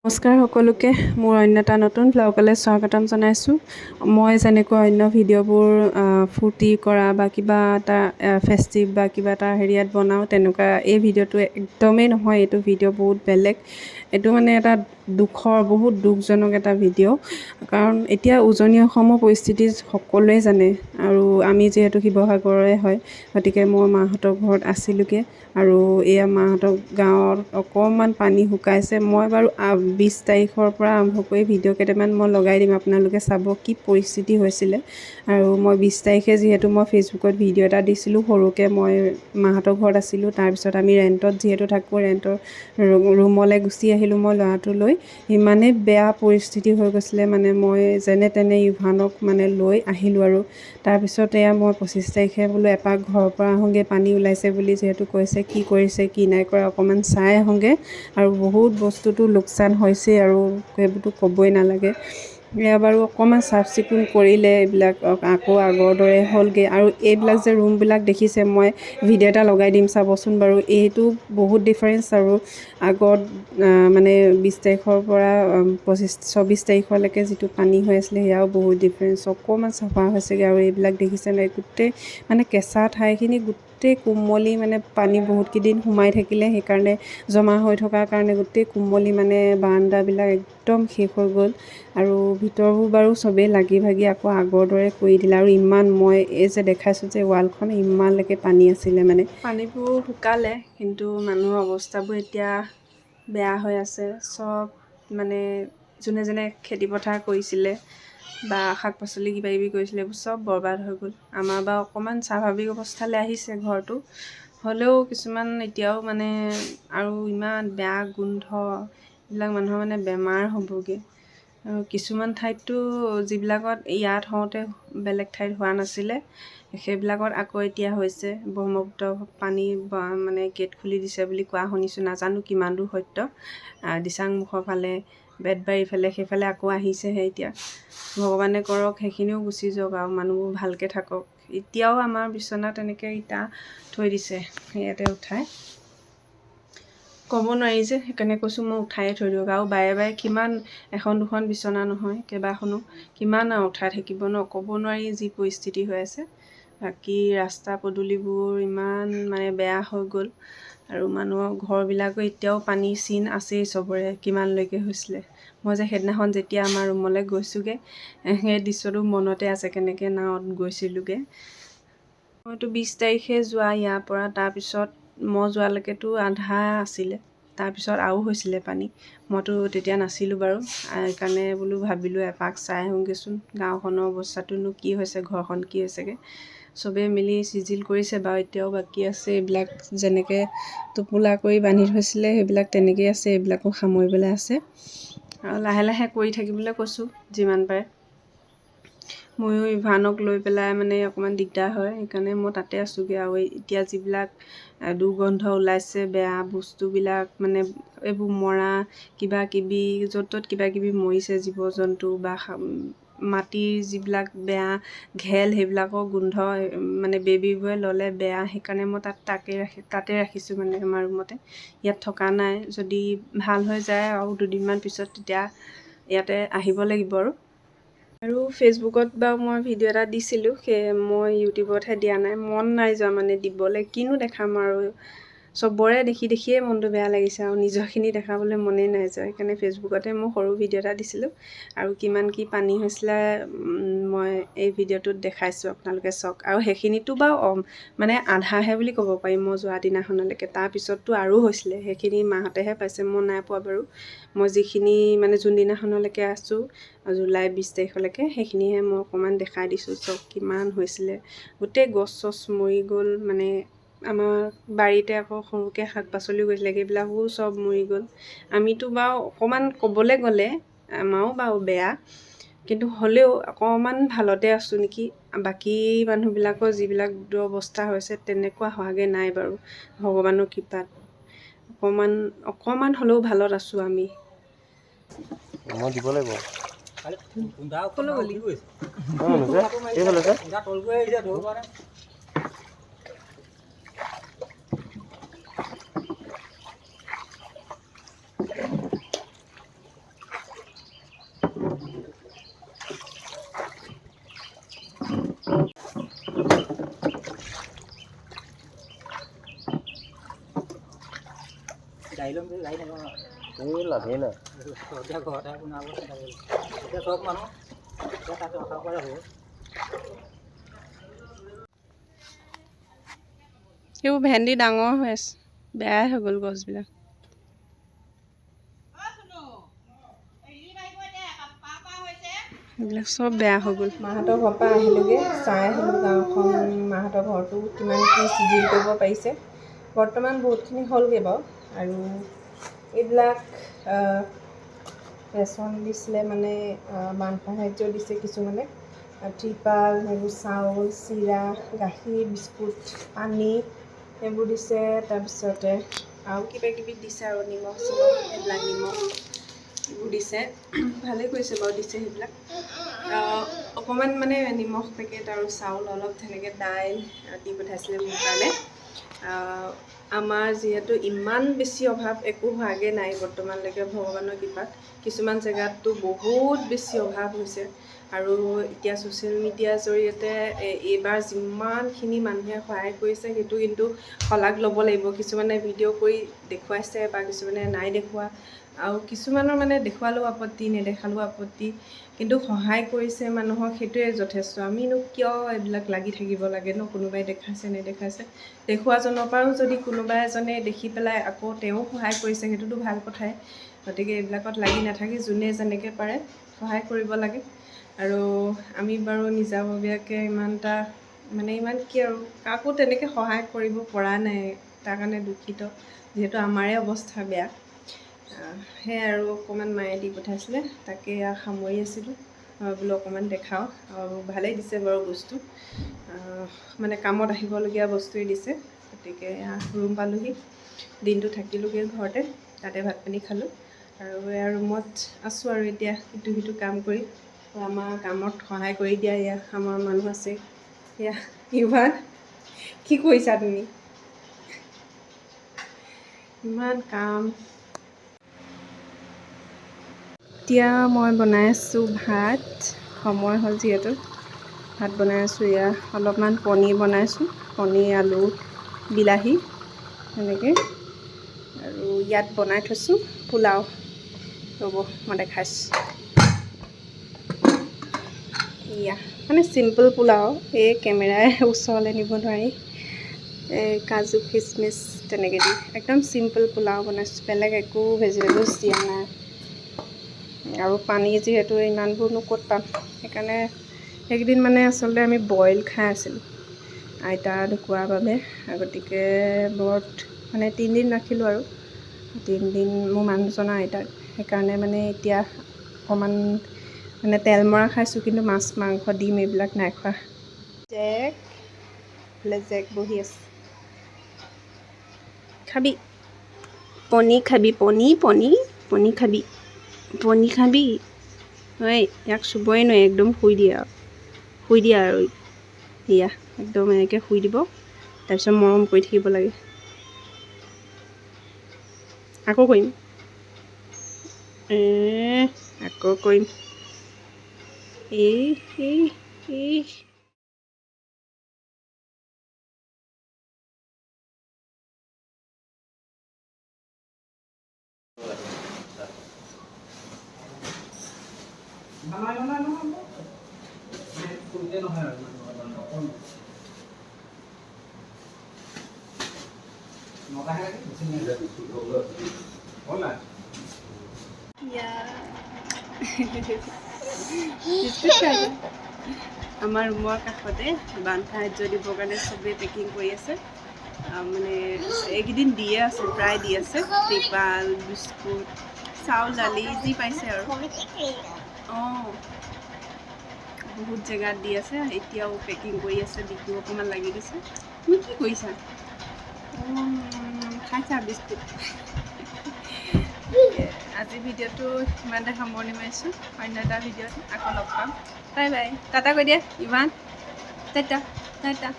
নমস্কাৰ সকলোকে মোৰ অন্য এটা নতুন ব্লগলৈ স্বাগতম জনাইছোঁ। মই যেনেকৈ অন্য ভিডিঅ'বোৰ ফূৰ্তি কৰা বা কিবা এটা ফেষ্টিভ বা কিবা এটা হেৰিয়াত বনাওঁ তেনেকুৱা এই ভিডিঅ'টো একদমেই নহয়। এইটো ভিডিঅ' বহুত বেলেগ। এইটো মানে এটা বহুত দুখজনক এটা ভিডিঅ'। কাৰণ এতিয়া উজনি অসমৰ পৰিস্থিতি সকলোৱে জানে আৰু আমি যিহেতু শিৱসাগৰৰে হয়, গতিকে মই মাহঁতৰ ঘৰত আছিলোঁগৈ আৰু এয়া মাহঁতৰ গাঁৱত অকণমান পানী শুকাইছে। মই বাৰু 20 তাৰিখৰ পৰা আৰম্ভ কৰি ভিডিঅ' কেইটামান মই লগাই দিম, আপোনালোকে চাব কি পৰিস্থিতি হৈছিলে। আৰু মই 20 তাৰিখে যিহেতু মই ফেচবুকত ভিডিঅ' এটা দিছিলোঁ সৰুকৈ, মই মাহঁতৰ ঘৰত আছিলোঁ। তাৰপিছত আমি ৰেণ্টত যিহেতু থাকোঁ, ৰেণ্টৰ ৰুমলৈ গুচি আহিলোঁ মই ল'ৰাটো লৈ। ইমানেই বেয়া পৰিস্থিতি হৈ গৈছিলে মানে মই যেনে তেনে ইভানক মানে লৈ আহিলোঁ। আৰু তাৰপিছত এয়া মই 25 তাৰিখে বোলো এপাক ঘৰৰ পৰা আহোঁগৈ, পানী ওলাইছে বুলি যিহেতু কৈছে, কি কৰিছে কি নাই কৰা অকণমান চাই আহোঁগৈ। আৰু বহুত বস্তুটো লোকচান হৈছেই আৰু সেইবোৰতো ক'বই নালাগে। এয়া বাৰু অকণমান চাফ চিকুণ কৰিলে এইবিলাক আকৌ আগৰ দৰে হ'লগৈ। আৰু এইবিলাক যে ৰুমবিলাক দেখিছে, মই ভিডিঅ' এটা লগাই দিম চাবচোন বাৰু। এইটো বহুত ডিফাৰেঞ্চ আৰু আগত মানে 20 তাৰিখৰ পৰা 24 তাৰিখলৈকে যিটো পানী হৈ আছিলে সেয়াও বহুত ডিফাৰেঞ্চ। অকণমান চাফা হৈছেগৈ। আৰু এইবিলাক দেখিছে নাই, গোটেই মানে কেঁচা ঠাইখিনি গোটেই কুমলি, মানে পানী বহুতকেইদিন সোমাই থাকিলে সেইকাৰণে জমা হৈ থকাৰ কাৰণে গোটেই কুমলি মানে বাৰাণ্ডাবিলাক একদম শেষ হৈ গ'ল। আৰু ভিতৰবোৰ বাৰু চবেই লাগি ভাগি আকৌ আগৰ দৰে কৰি দিলে। আৰু ইমান মই এই যে দেখাইছোঁ যে ৱালখন, ইমানলৈকে পানী আছিলে মানে। পানীবোৰ শুকালে কিন্তু মানুহৰ অৱস্থাবোৰ এতিয়া বেয়া হৈ আছে। চব মানে যোনে যোনে খেতিপথাৰ কৰিছিলে বা শাক পাচলি কিবা কিবি কৰিছিলে এইবোৰ চব বৰবাদ হৈ গ'ল। আমাৰ বাৰু অকণমান স্বাভাৱিক অৱস্থালৈ আহিছে ঘৰটো, হ'লেও কিছুমান এতিয়াও মানে আৰু ইমান বেয়া গোন্ধ, এইবিলাক মানুহৰ মানে বেমাৰ হ'বগৈ। আৰু কিছুমান ঠাইততো যিবিলাকত ইয়াত হওঁতে বেলেগ ঠাইত হোৱা নাছিলে সেইবিলাকত আকৌ এতিয়া হৈছে। ব্ৰহ্মপুত্ৰ পানী মানে গেট খুলি দিছে বুলি কোৱা শুনিছোঁ, নাজানো কিমান দূৰ সত্য। দিচাংমুখৰ ফালে, বেতবাৰীৰ ফালে, সেইফালে আকৌ আহিছেহে এতিয়া। ভগৱানে কৰক সেইখিনিও গুচি যাওক আৰু মানুহবোৰ ভালকৈ থাকক। এতিয়াও আমাৰ বিচনাত তেনেকৈ ইটা থৈ দিছে, ইয়াতে উঠাই ক'ব নোৱাৰি যে, সেইকাৰণে কৈছোঁ মই উঠায়ে থৈ দিয়ক। আৰু বাৰে বাৰে কিমান এখন দুখন বিচনা নহয় কেইবাখনো, কিমান আৰু উঠাই থাকিব ন, ক'ব নোৱাৰি যি পৰিস্থিতি হৈ আছে। বাকী ৰাস্তা পদূলিবোৰ ইমান মানে বেয়া হৈ গ'ল। আৰু মানুহৰ ঘৰবিলাকো এতিয়াও পানীৰ চিন আছেই চবৰে, কিমানলৈকে হৈছিলে। মই যে সেইদিনাখন যেতিয়া আমাৰ ৰুমলৈ গৈছোঁগৈ, সেই দৃশ্যটো মনতে আছে, কেনেকৈ নাৱত গৈছিলোঁগৈ। মইতো 20 তাৰিখে যোৱা ইয়াৰ পৰা, তাৰপিছত মই যোৱালৈকেতো আধা আছিলে, তাৰপিছত আৰু হৈছিলে পানী। মইতো তেতিয়া নাছিলোঁ বাৰু, সেইকাৰণে বোলো ভাবিলোঁ এপাক চাই আহোঁগৈচোন গাঁওখনৰ অৱস্থাটোনো কি হৈছে, ঘৰখন কি হৈছেগৈ। চবেই মিলি চিজিল কৰিছে বাৰু, এতিয়াও বাকী আছে এইবিলাক যেনেকৈ টোপোলা কৰি বান্ধি থৈছিলে সেইবিলাক তেনেকৈয়ে আছে, এইবিলাকো সামৰিবলৈ আছে। আৰু লাহে লাহে কৰি থাকিবলৈ কৈছোঁ যিমান পাৰে। ময়ো ইভানক লৈ পেলাই মানে অকণমান দিগদাৰ হয়, সেইকাৰণে মই তাতে আছোঁগৈ। আৰু এতিয়া যিবিলাক দুৰ্গন্ধ ওলাইছে বেয়া বস্তুবিলাক, মানে এইবোৰ মৰা কিবা কিবি, য'ত ত'ত কিবা কিবি মৰিছে জীৱ জন্তু বা মাটিৰ যিবিলাক বেয়া ঘেল, সেইবিলাকৰ গোন্ধ মানে বেবীবোৰে ল'লে বেয়া। সেইকাৰণে মই তাতে ৰাখিছোঁ মানে আমাৰ ৰুমতে, ইয়াত থকা নাই। যদি ভাল হৈ যায় আৰু দুদিনমান পিছত তেতিয়া ইয়াতে আহিব লাগিব। আৰু ফেচবুকত বাৰু মই ভিডিঅ' এটা দিছিলোঁ, সেই মই ইউটিউবতহে দিয়া নাই, মন নাই যোৱা মানে দিবলৈ। কিনো দেখাম আৰু, চবৰে দেখি দেখিয়ে মনটো বেয়া লাগিছে আৰু নিজৰখিনি দেখাবলৈ মনেই নাই যোৱা। সেইকাৰণে ফেচবুকতে মই সৰু ভিডিঅ' এটা দিছিলোঁ। আৰু কিমান কি পানী হৈছিলে মই এই ভিডিঅ'টোত দেখাইছোঁ, আপোনালোকে চাওক। আৰু সেইখিনিতো বাৰু মানে আধাহে বুলি ক'ব পাৰিম মই যোৱা দিনাখনলৈকে, তাৰপিছততো আৰু হৈছিলে। সেইখিনি মাহঁতেহে পাইছে, মই নাই পোৱা বাৰু। মই যিখিনি মানে যোনদিনাখনলৈকে আছোঁ জুলাই 20 তাৰিখলৈকে, সেইখিনিহে মই অকণমান দেখাই দিছোঁ। চব কিমান হৈছিলে, গোটেই গছ চছ মৰি গ'ল। মানে আমাৰ বাৰীতে আকৌ সৰুকৈ শাক পাচলিও গৈছিলে, সেইবিলাকো চব মৰি গ'ল। আমিতো বাৰু অকণমান ক'বলৈ গ'লে আমাৰো বাৰু বেয়া, কিন্তু হ'লেও অকণমান ভালতে আছোঁ নেকি। বাকী মানুহবিলাকৰ যিবিলাক দুৰৱস্থা হৈছে তেনেকুৱা হোৱাগৈ নাই বাৰু, ভগৱানৰ কৃপাত। অকণমান হ'লেও ভালত আছোঁ আমি। মই দিব লাগিব। ক'লৈ গ'লি? এই লাভেই নাই সেইবোৰ ভেন্দি ডাঙৰ হৈ আছে, বেয়াই হৈ গ'ল গছবিলাক। এইবিলাক চব বেয়া হৈ গ'ল। মাহঁতৰ ঘৰৰ পৰা আহিলোগৈ, চাই আহিলোঁ গাঁওখন, মাহঁতৰ ঘৰটো কিমান কি চিজিল কৰিব পাৰিছে। বৰ্তমান বহুতখিনি হ'লগৈ বাৰু। আৰু এইবিলাক ৰেচন দিছিলে, মানে মান সাহাৰ্য দিছে কিছুমানে, ত্ৰিপাল, সেইবোৰ চাউল, চিৰা, গাখীৰ, বিস্কুট, পানী সেইবোৰ দিছে। তাৰপিছতে আৰু কিবা কিবি দিছে আৰু নিমখ চিমখ, এইবিলাক নিমখ এইবোৰ দিছে। ভালেই কৰিছে বাৰু দিছে সেইবিলাক। অকণমান মানে নিমখ পেকেট আৰু চাউল অলপ, তেনেকৈ দাইল দি পঠাইছিলে মোৰ কাৰণে। আমাৰ যিহেতু ইমান বেছি অভাৱ, একো হোৱাগৈ নাই বৰ্তমানলৈকে ভগৱানৰ কৃপাত। কিছুমান জেগাততো বহুত বেছি অভাৱ হৈছে। আৰু এতিয়া ছ'চিয়েল মিডিয়াৰ জৰিয়তে এইবাৰ যিমানখিনি মানুহে সহায় কৰিছে, সেইটো কিন্তু শলাগ ল'ব লাগিব। কিছুমানে ভিডিঅ' কৰি দেখুৱাইছে বা কিছুমানে নাই দেখুওৱা, আৰু কিছুমানৰ মানে দেখুৱালেও আপত্তি, নেদেখালেও আপত্তি, কিন্তু সহায় কৰিছে মানুহক, সেইটোৱে যথেষ্ট। আমিনো কিয় এইবিলাক লাগি থাকিব লাগে ন? কোনোবাই দেখাইছে নেদেখাইছে, দেখুৱাজনৰ পৰাও যদি কোনোবা এজনে দেখি পেলাই আকৌ তেওঁ সহায় কৰিছে, সেইটোতো ভাল কথাই। গতিকে এইবিলাকত লাগি নাথাকি যোনে যেনেকৈ পাৰে সহায় কৰিব লাগে। আৰু আমি বাৰু নিজাববীয়াকৈ ইমান কি আৰু কাকো তেনেকৈ সহায় কৰিব পৰা নাই, তাৰ কাৰণে দুখিত, যিহেতু আমাৰে অৱস্থা বেয়া। সেয়াই আৰু অকণমান মায়ে দি পঠাইছিলে, তাকে সামৰি আছিলোঁ। বোলো অকণমান দেখাওঁ, আৰু ভালেই দিছে বাৰু বস্তু, মানে কামত আহিবলগীয়া বস্তুৱেই দিছে। গতিকে ৰুম পালোহি, দিনটো থাকিলোঁগৈ ঘৰতে, তাতে ভাত পানী খালোঁ। আৰু এয়া ৰুমত আছোঁ আৰু এতিয়া ইটো সিটো কাম কৰি। আমাৰ কামত সহায় কৰি দিয়া এয়া আমাৰ মানুহ আছে। এয়া ইমান কি কৰিছা তুমি? ইমান কাম। এতিয়া মই বনাই আছোঁ ভাত, সময় হ'ল যিহেতু ভাত বনাই আছোঁ। এয়া অলপমান পনীৰ বনাইছোঁ, পনীৰ, আলু, বিলাহী এনেকৈ। আৰু ইয়াত বনাই থৈছোঁ পোলাও, ৰ'ব মই দেখাইছোঁ। এয়া মানে চিম্পুল পোলাও, এই কেমেৰাই ওচৰলৈ নিব নোৱাৰি। কাজু খিচমিচ তেনেকৈ দি একদম চিম্পুল পোলাও বনাইছোঁ, বেলেগ একো ভেজিটেবলছ দিয়া নাই। আৰু পানী যিহেতু ইমানবোৰনো ক'ত পাম, সেইকাৰণে সেইকেইদিন মানে আচলতে আমি বইল খাই আছিলোঁ আইতা ঢুকোৱাৰ বাবে। গতিকে ব্ৰত মানে 3 দিন ৰাখিলোঁ, আৰু 3 দিন মোৰ মানুহজনৰ আইতাক। সেইকাৰণে মানে এতিয়া অকণমান মানে তেল মৰা খাইছোঁ, কিন্তু মাছ মাংস ডিম এইবিলাক নাই খোৱা। জেক বহি আছে, খাবি পনীৰ, খাবি পনীৰ খাবি, পনীৰ খাবি। ঐ ইয়াক চুবই নোৱাৰি, একদম শুই দিয়া আৰু এয়া একদম এনেকৈ শুই দিব। তাৰপিছত মৰম কৰি থাকিব লাগে। আকৌ কৰিম, আকৌ কৰিম। এই আমাৰ ৰুমৰ কাষতে বান সাহাৰ্য দিবৰ কাৰণে চবেই পেকিং কৰি আছে। মানে এইকেইদিন দিয়ে আছে, প্ৰায় দি আছে, ত্ৰিপাল, বিস্কুট, চাউল, দালি যি পাইছে আৰু। বহুত জেগাত দি আছে, এতিয়াও পেকিং কৰি আছে। বিক্ৰী অকণমান লাগি দিছে। তুমি কি কৰিছা? খাইছা বিস্কুট? আজি ভিডিঅ'টো ইমানতে সামৰণি মাৰিছোঁ। অন্য এটা ভিডিঅ'ত আকৌ লগ পাম। বাই বাই, টাটা কৈ দিয়া ইভান, টাটা টাটা।